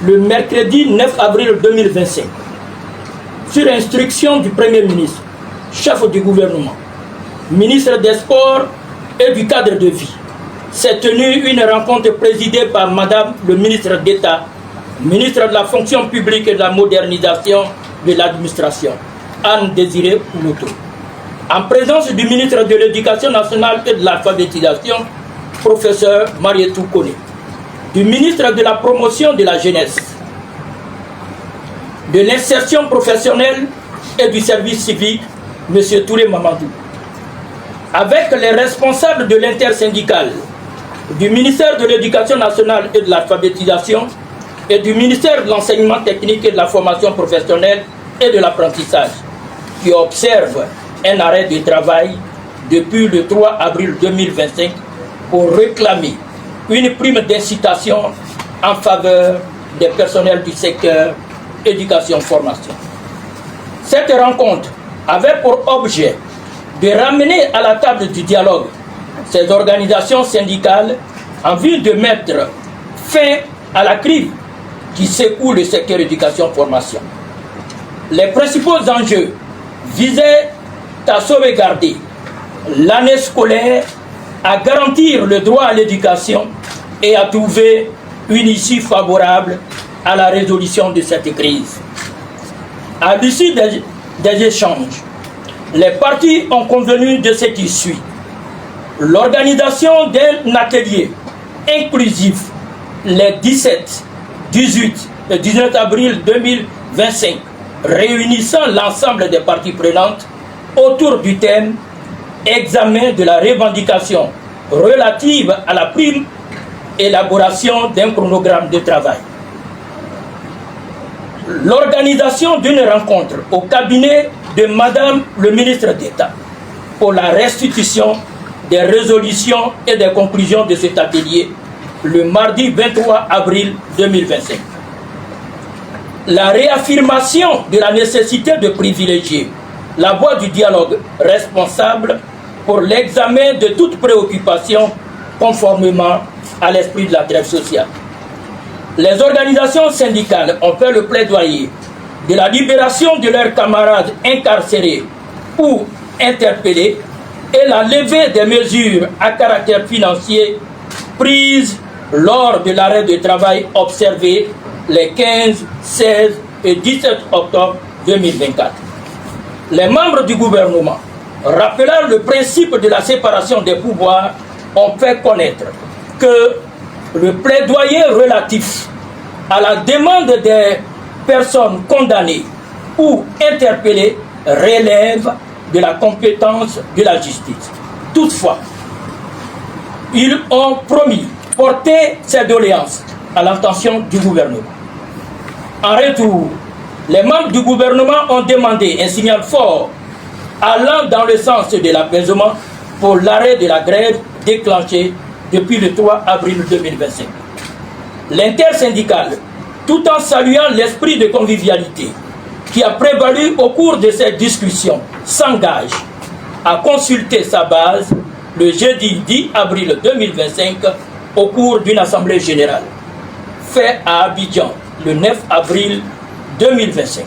le mercredi 9 avril 2025, sur instruction du Premier ministre, chef du gouvernement, ministre des Sports et du cadre de vie, s'est tenue une rencontre présidée par Madame le ministre d'État, ministre de la fonction publique et de la modernisation de l'administration, Anne Désiré Pouloutou, en présence du ministre de l'Éducation nationale et de l'alphabétisation, professeur Marietou Koné, du ministre de la promotion de la jeunesse, de l'insertion professionnelle et du service civique, M. Touré Mamadou, avec les responsables de l'intersyndicale, du ministère de l'Éducation nationale et de l'alphabétisation et du ministère de l'enseignement technique et de la formation professionnelle et de l'apprentissage, qui observent un arrêt de travail depuis le 3 avril 2025 pour réclamer une prime d'incitation en faveur des personnels du secteur éducation-formation. Cette rencontre avait pour objet de ramener à la table du dialogue ces organisations syndicales en vue de mettre fin à la crise qui secoue le secteur éducation-formation. Les principaux enjeux visaient à sauvegarder l'année scolaire, à garantir le droit à l'éducation et à trouver une issue favorable à la résolution de cette crise. À l'issue des échanges, les parties ont convenu de ce qui suit. L'organisation d'un atelier inclusif les 17, 18 et 19 avril 2025, réunissant l'ensemble des parties prenantes autour du thème « Examen de la revendication relative à la prime, élaboration d'un chronogramme de travail ». L'organisation d'une rencontre au cabinet de Madame le ministre d'État pour la restitution des résolutions et des conclusions de cet atelier le mardi 23 avril 2025. La réaffirmation de la nécessité de privilégier la voie du dialogue responsable pour l'examen de toute préoccupation conformément à l'esprit de la trêve sociale. Les organisations syndicales ont fait le plaidoyer de la libération de leurs camarades incarcérés ou interpellés et la levée des mesures à caractère financier prises lors de l'arrêt de travail observé les 15, 16 et 17 octobre 2024. Les membres du gouvernement, rappelant le principe de la séparation des pouvoirs, ont fait connaître que le plaidoyer relatif à la demande des personnes condamnées ou interpellées relève de la compétence de la justice. Toutefois, ils ont promis porter ces doléances à l'attention du gouvernement. En retour, les membres du gouvernement ont demandé un signal fort allant dans le sens de l'apaisement pour l'arrêt de la grève déclenchée depuis le 3 avril 2025. L'intersyndicale, tout en saluant l'esprit de convivialité qui a prévalu au cours de cette discussion, s'engage à consulter sa base le jeudi 10 avril 2025 au cours d'une assemblée générale, fait à Abidjan le 9 avril 2025.